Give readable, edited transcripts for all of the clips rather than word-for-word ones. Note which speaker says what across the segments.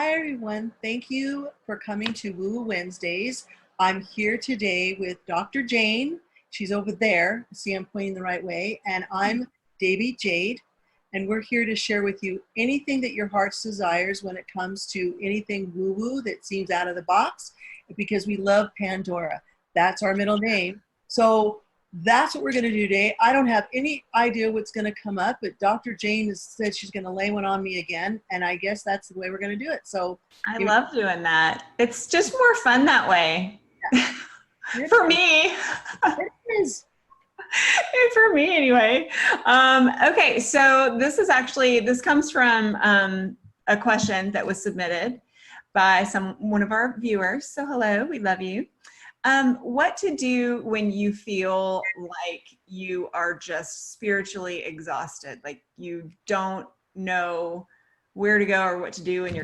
Speaker 1: Hi, everyone. Thank you for coming to Woo Woo Wednesdays. I'm here today with Dr. Jane. She's over there. See, I'm pointing the right way. And I'm Devi Jade. And we're here to share with you anything that your heart's desires when it comes to anything woo-woo that seems out of the box, because we love Pandora. That's our middle name. So that's what we're going to do today. I don't have any idea what's going to come up, but Dr. Jane has said she's going to lay one on me again, and I guess that's the way we're going to do it. So
Speaker 2: I love doing that. It's just more fun that way. Yeah. For me.
Speaker 1: It is.
Speaker 2: For me anyway. Okay, so this comes from a question that was submitted by one of our viewers. So hello, we love you. What to do when you feel like you are just spiritually exhausted, like you don't know where to go or what to do, and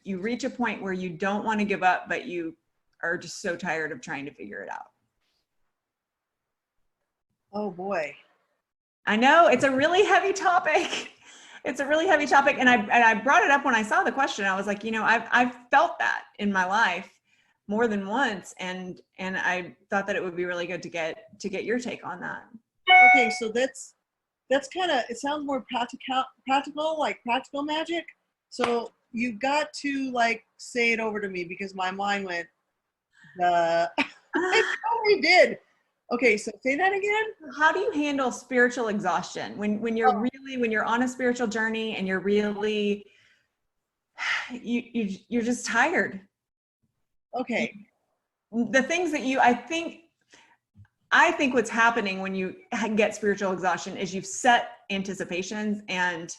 Speaker 2: you reach a point where you don't want to give up, but you are just so tired of trying to figure it out.
Speaker 1: Oh boy.
Speaker 2: I know it's a really heavy topic. It's a really heavy topic. And I brought it up when I saw the question. I was like, I've felt that in my life more than once. And I thought that it would be really good to get your take on that.
Speaker 1: Okay. So that's kind of, it sounds more practical, like practical magic. So you've got to say it over to me, because my mind went, it probably did. Okay, so say that again.
Speaker 2: How do you handle spiritual exhaustion when you're on a spiritual journey and you're really you're just tired?
Speaker 1: Okay.
Speaker 2: The things that I think what's happening when you get spiritual exhaustion is you've set anticipations and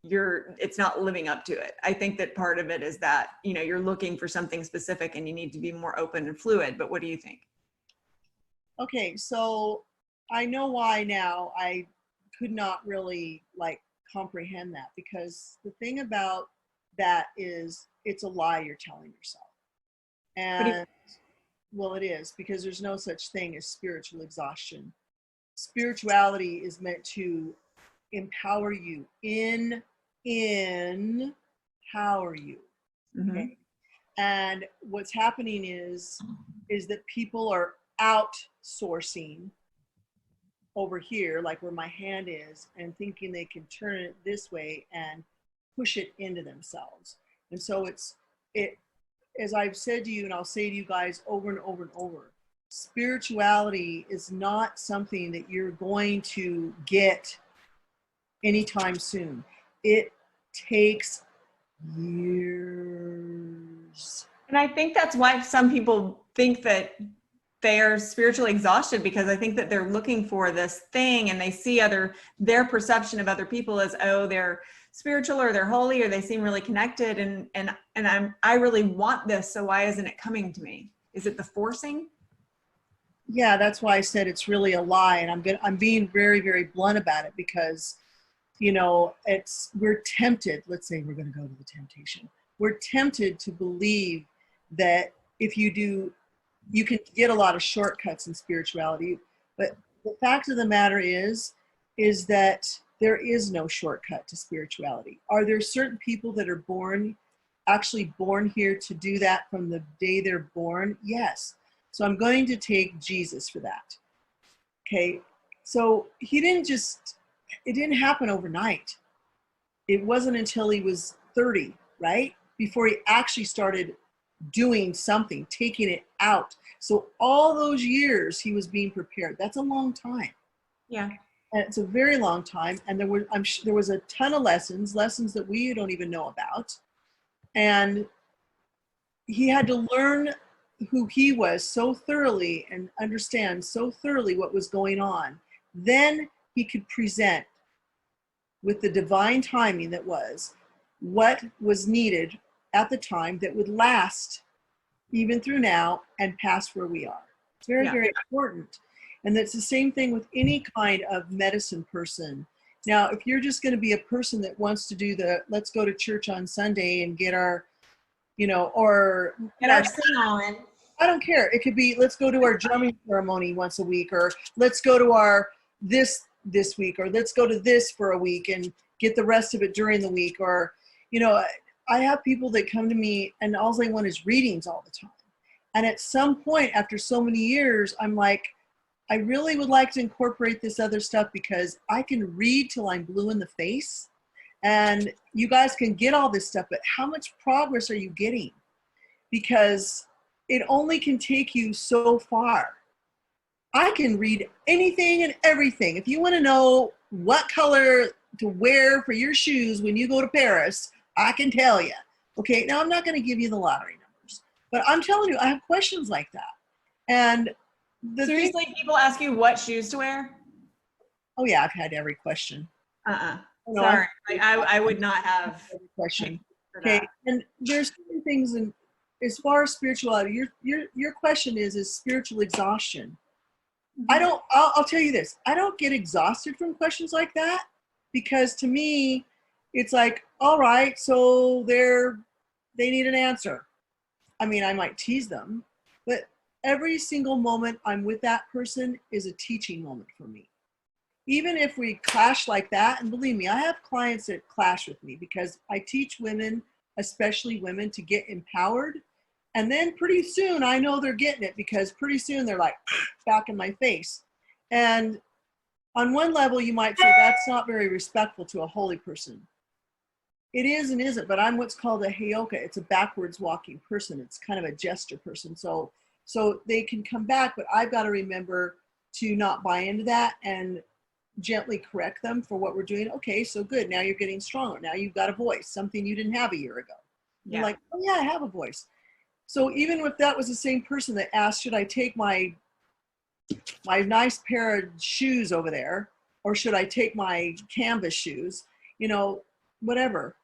Speaker 2: it's not living up to it. I think that part of it is that, you're looking for something specific and you need to be more open and fluid. But what do you think?
Speaker 1: Okay, so I know why now. I could not really comprehend that, because the thing about that is it's a lie you're telling yourself. And well, it is, because there's no such thing as spiritual exhaustion. Spirituality is meant to empower you, empower you.
Speaker 2: Mm-hmm.
Speaker 1: Okay? And what's happening is that people are outsourcing over here, like where my hand is, and thinking they can turn it this way and push it into themselves. And so it as I've said to you, and I'll say to you guys over and over and over, spirituality is not something that you're going to get anytime soon. It takes years. And
Speaker 2: I think that's why some people think that they are spiritually exhausted, because I think that they're looking for this thing and they see their perception of other people as, oh, they're spiritual or they're holy or they seem really connected. And I really want this. So why isn't it coming to me? Is it the forcing?
Speaker 1: Yeah, that's why I said it's really a lie. And I'm being very, very blunt about it, because, we're tempted. Let's say we're going to go to the temptation. We're tempted to believe that if you do, you can get a lot of shortcuts in spirituality, but the fact of the matter is that there is no shortcut to spirituality. Are there certain people that are actually born here to do that from the day they're born? Yes. So I'm going to take Jesus for that. Okay. So it didn't happen overnight. It wasn't until he was 30, right? Before he actually started doing something, taking it out. So all those years he was being prepared. That's a long time.
Speaker 2: Yeah.
Speaker 1: And it's a very long time. And there was a ton of lessons that we don't even know about. And he had to learn who he was so thoroughly and understand so thoroughly what was going on. Then he could present with the divine timing that was what was needed at the time that would last even through now and past where we are. It's very, very important. And that's the same thing with any kind of medicine person. Now, if you're just going to be a person that wants to do let's go to church on Sunday and get our, or
Speaker 2: get our sin on.
Speaker 1: I don't care. It could be, let's go to our drumming ceremony once a week, or let's go to our this week, or let's go to this for a week and get the rest of it during the week, or, I have people that come to me and all they want is readings all the time. And at some point, after so many years, I'm like, I really would like to incorporate this other stuff because I can read till I'm blue in the face. And you guys can get all this stuff, but how much progress are you getting? Because it only can take you so far. I can read anything and everything. If you want to know what color to wear for your shoes when you go to Paris, I can tell you. Okay, now I'm not going to give you the lottery numbers, but I'm telling you, I have questions like that. And
Speaker 2: seriously, people ask you what shoes to wear?
Speaker 1: Oh yeah, I've had every question.
Speaker 2: Sorry, I would not have
Speaker 1: every question. Okay, and there's certain things, and as far as spirituality, your question is spiritual exhaustion.
Speaker 2: Mm-hmm.
Speaker 1: I'll tell you this, I don't get exhausted from questions like that, because to me, it's like, all right, so they need an answer. I mean, I might tease them, but every single moment I'm with that person is a teaching moment for me. Even if we clash like that, and believe me, I have clients that clash with me because I teach women, especially women, to get empowered. And then pretty soon I know they're getting it, because pretty soon they're like back in my face. And on one level, you might say that's not very respectful to a holy person. It is and isn't, but I'm what's called a heyoka. It's a backwards walking person. It's kind of a gesture person. So they can come back, but I've got to remember to not buy into that and gently correct them for what we're doing. Okay, so good. Now you're getting stronger. Now you've got a voice, something you didn't have a year ago. Yeah. You're like, oh yeah, I have a voice. So even if that was the same person that asked, should I take my nice pair of shoes over there, or should I take my canvas shoes? You know, whatever.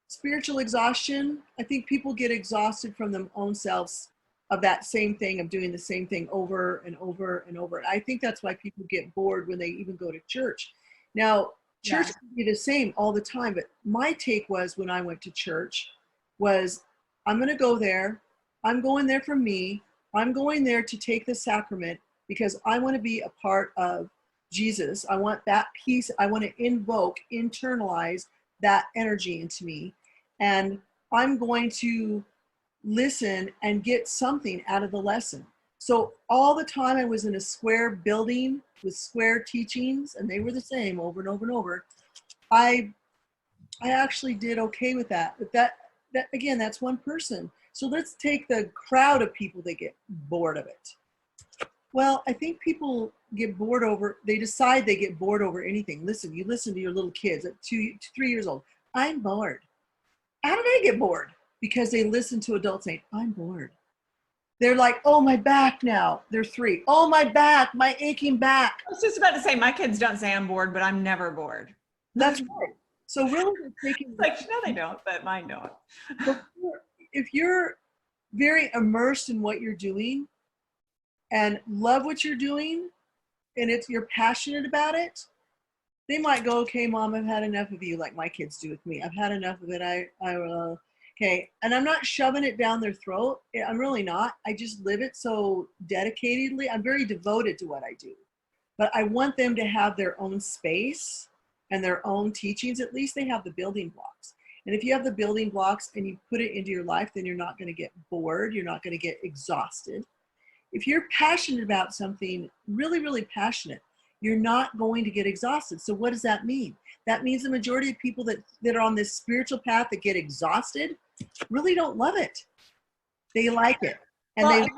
Speaker 1: Spiritual exhaustion, I think people get exhausted from their own selves of that same thing, of doing the same thing over and over and over. I think that's why people get bored when they even go to church. Now, church can be the same all the time, but my take was, when I went to church, was I'm going to go there. I'm going there for me. I'm going there to take the sacrament because I want to be a part of Jesus. I want that peace. I want to internalize that energy into me. And I'm going to listen and get something out of the lesson. So all the time I was in a square building with square teachings, and they were the same over and over and over. I actually did okay with that. But that again, that's one person. So let's take the crowd of people that get bored of it. Well, I think people get bored they decide they get bored over anything. Listen, you listen to your little kids at 2, 3 years old. I'm bored. How do they get bored? Because they listen to adults saying, I'm bored. They're like, oh, my back now. They're 3. Oh, my back, my aching back.
Speaker 2: I was just about to say, my kids don't say I'm bored, but I'm never bored.
Speaker 1: That's right. So really, they're taking
Speaker 2: like, no, they don't, but mine don't.
Speaker 1: So if you're very immersed in what you're doing and love what you're doing, and you're passionate about it, they might go, okay, Mom, I've had enough of you, like my kids do with me. I've had enough of it. Okay. And I'm not shoving it down their throat. I'm really not. I just live it so dedicatedly. I'm very devoted to what I do. But I want them to have their own space and their own teachings. At least they have the building blocks. And if you have the building blocks and you put it into your life, then you're not going to get bored. You're not going to get exhausted. If you're passionate about something, really, really passionate, you're not going to get exhausted. So what does that mean? That means the majority of people that are on this spiritual path that get exhausted really don't love it. They like it. And
Speaker 2: well,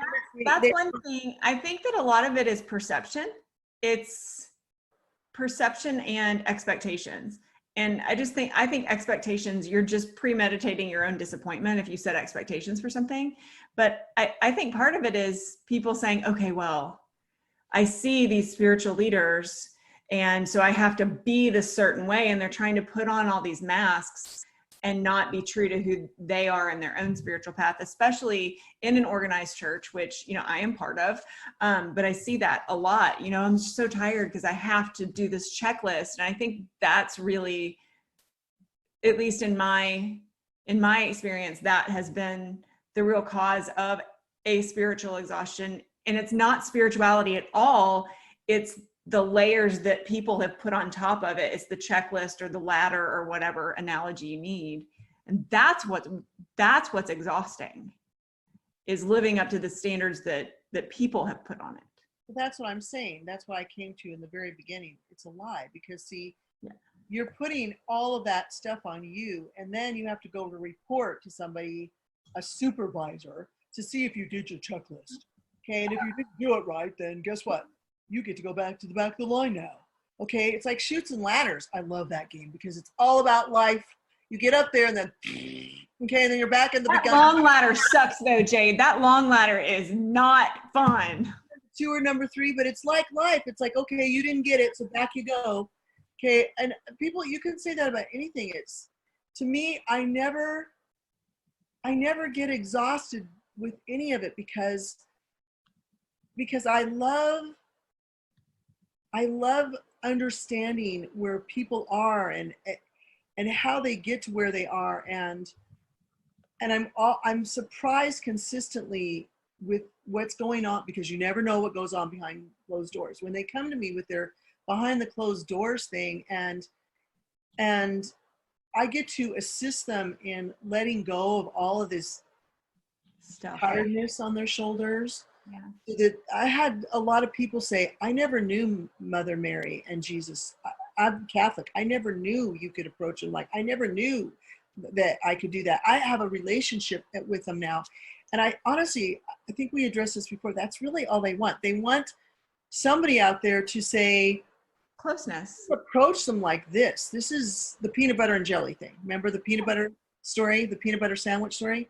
Speaker 2: that's one thing. I think that a lot of it is perception. It's perception and expectations. And I think expectations, you're just premeditating your own disappointment if you set expectations for something. But I think part of it is people saying, okay, well, I see these spiritual leaders, and so I have to be this certain way, and they're trying to put on all these masks and not be true to who they are in their own spiritual path, especially in an organized church, which, I am part of. But I see that a lot. I'm just so tired because I have to do this checklist. And I think that's really, at least in my experience, that has been the real cause of a spiritual exhaustion. And it's not spirituality at all. It's the layers that people have put on top of it. It's the checklist or the ladder or whatever analogy you need. And that's what's exhausting, is living up to the standards that people have put on it.
Speaker 1: That's what I'm saying. That's why I came to in the very beginning. It's a lie, because see,
Speaker 2: Yeah.
Speaker 1: you're putting all of that stuff on you, and then you have to go to report to somebody, a supervisor, to see if you did your checklist. Okay, and if you didn't do it right, then guess what? You get to go back to the back of the line now. Okay, it's like Chutes and Ladders. I love that game because it's all about life. You get up there and then, okay, and then you're back in the
Speaker 2: That
Speaker 1: beginning.
Speaker 2: long ladder sucks though, Jade. That long ladder is not fun.
Speaker 1: 2 or number 3, but it's like life. It's like, okay, you didn't get it, so back you go. Okay, and people, you can say that about anything. It's, to me, I never get exhausted with any of it because I love understanding where people are and how they get to where they are, and I'm surprised consistently with what's going on, because you never know what goes on behind closed doors. When they come to me with their behind the closed doors thing, and I get to assist them in letting go of all of this
Speaker 2: Stuff.
Speaker 1: tiredness on their shoulders.
Speaker 2: Yeah.
Speaker 1: So that I had a lot of people say, I never knew Mother Mary and Jesus. I'm Catholic. I never knew you could approach him. Like, I never knew that I could do that. I have a relationship with them now. And I honestly, I think we addressed this before. That's really all they want. They want somebody out there to say,
Speaker 2: closeness.
Speaker 1: approach them like this. This is the peanut butter and jelly thing. Remember the peanut butter story, the peanut butter sandwich story?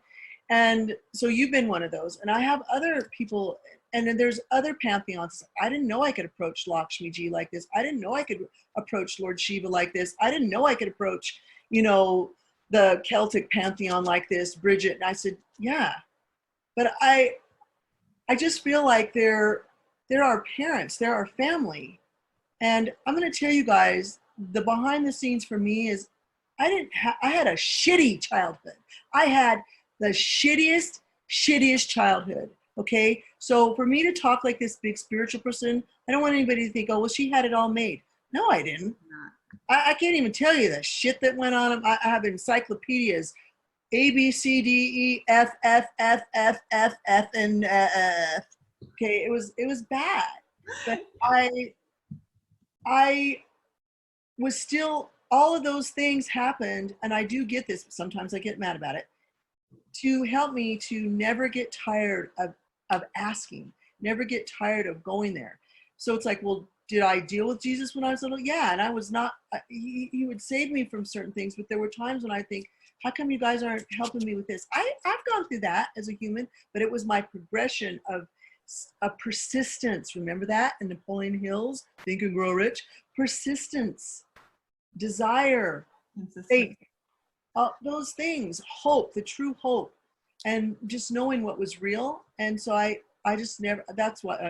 Speaker 1: And so you've been one of those. And I have other people, and then there's other pantheons. I didn't know I could approach Lakshmi Ji like this. I didn't know I could approach Lord Shiva like this. I didn't know I could approach, the Celtic pantheon like this, Bridget. And I said, yeah. But I just feel like they're our parents, they're our family. And I'm going to tell you guys, the behind the scenes for me is I had a shitty childhood. I had the shittiest childhood. Okay. So for me to talk like this big spiritual person, I don't want anybody to think, oh, well, she had it all made. No, I didn't. I can't even tell you the shit that went on. I have encyclopedias, A, B, C, D, E, F, F, F, F, F, F, and F. Okay. It was bad, but I was still, all of those things happened, and I do get this, sometimes I get mad about it, to help me to never get tired of asking, never get tired of going there. So it's like, well, did I deal with Jesus when I was little? Yeah, and I was not, he would save me from certain things, but there were times when I think, how come you guys aren't helping me with this? I've gone through that as a human, but it was my progression of persistence. Remember that in Napoleon Hill's Think and Grow Rich? Persistence, desire, faith, those things, hope, the true hope, and just knowing what was real. And so I just never, that's what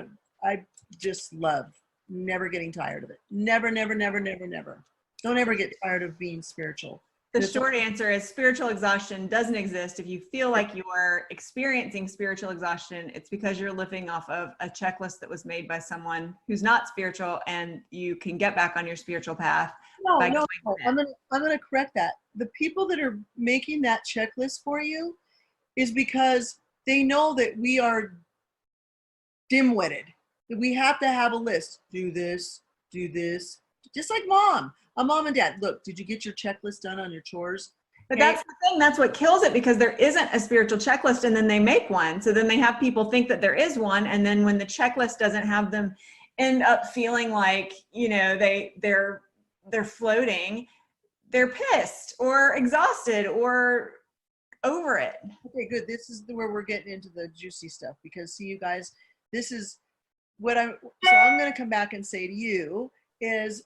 Speaker 1: I just love, never getting tired of it. Never, never, never, never, never. Don't ever get tired of being spiritual.
Speaker 2: The short answer is spiritual exhaustion doesn't exist. If you feel like you are experiencing spiritual exhaustion, it's because you're living off of a checklist that was made by someone who's not spiritual, and you can get back on your spiritual path.
Speaker 1: No. I'm gonna correct that. The people that are making that checklist for you is because they know that we are dim-witted. That we have to have a list. Do this, just like mom. A mom and dad, look, did you get your checklist done on your chores?
Speaker 2: But that's the thing, that's what kills it, because there isn't a spiritual checklist, and then they make one. So then they have people think that there is one, and then when the checklist doesn't have them, end up feeling like, they're floating, they're pissed or exhausted or over it.
Speaker 1: Okay, good. This is where we're getting into the juicy stuff, because see, you guys, this is what I'm going to come back and say to you is,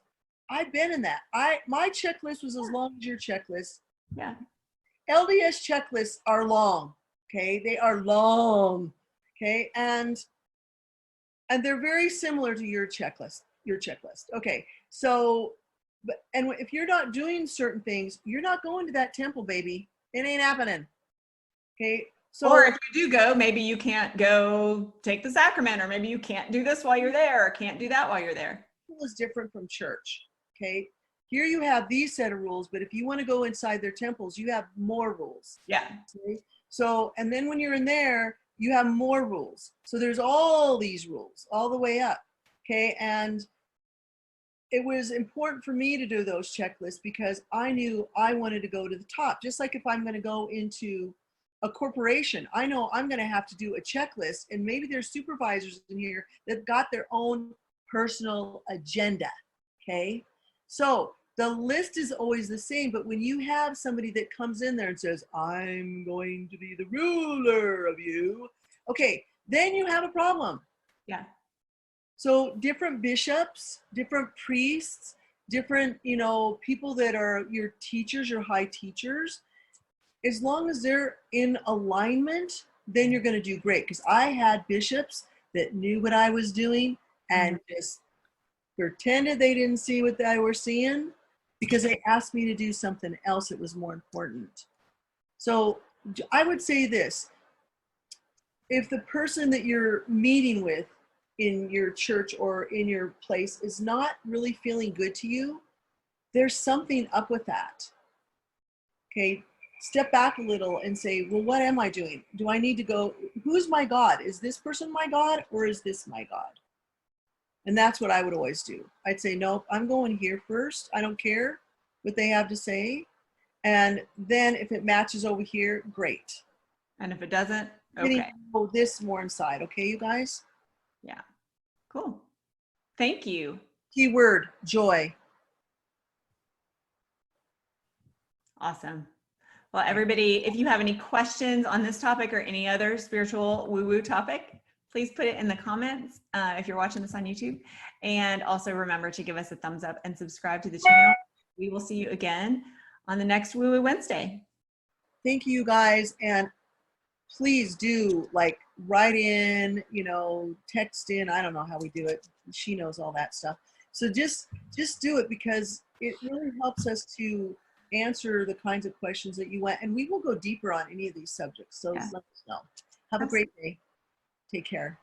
Speaker 1: I've been in that. My checklist was as long as your checklist.
Speaker 2: Yeah.
Speaker 1: LDS checklists are long. Okay. They are long. Okay. And they're very similar to your checklist. Okay. So, and if you're not doing certain things, you're not going to that temple, baby. It ain't happening. Okay. So,
Speaker 2: or if you do go, maybe you can't go take the sacrament, or maybe you can't do this while you're there, or can't do that while you're there.
Speaker 1: is different from church. Okay. Here you have these set of rules, but if you want to go inside their temples, you have more rules.
Speaker 2: Yeah.
Speaker 1: Okay? So, and then when you're in there, you have more rules. So there's all these rules all the way up. Okay. And it was important for me to do those checklists because I knew I wanted to go to the top. Just like if I'm going to go into a corporation, I know I'm going to have to do a checklist, and maybe there's supervisors in here that got their own personal agenda. Okay. So the list is always the same, but when you have somebody that comes in there and says, I'm going to be the ruler of you, okay, then you have a problem.
Speaker 2: Yeah.
Speaker 1: So different bishops, different priests, different, people that are your teachers, your high teachers, as long as they're in alignment, then you're going to do great. Because I had bishops that knew what I was doing and just pretended they didn't see what I were seeing because they asked me to do something else that was more important. So I would say this: if the person that you're meeting with in your church or in your place is not really feeling good to you, there's something up with that. Okay, step back a little and say, well, what am I doing? Do I need to go? Who's my God? Is this person my God, or is this my God? And that's what I would always do. I'd say, nope, I'm going here first. I don't care what they have to say. And then if it matches over here, great.
Speaker 2: And if it doesn't,
Speaker 1: Getting
Speaker 2: okay.
Speaker 1: this more inside. Okay, you guys?
Speaker 2: Yeah. Cool. Thank you.
Speaker 1: Keyword, joy.
Speaker 2: Awesome. Well, everybody, if you have any questions on this topic or any other spiritual woo-woo topic, please put it in the comments if you're watching this on YouTube. And also remember to give us a thumbs up and subscribe to the channel. We will see you again on the next Woo-Woo Wednesday.
Speaker 1: Thank you, guys. And please do write in, text in. I don't know how we do it. She knows all that stuff. So just do it, because it really helps us to answer the kinds of questions that you want. And we will go deeper on any of these subjects. So let us know. Have a great day. Take care.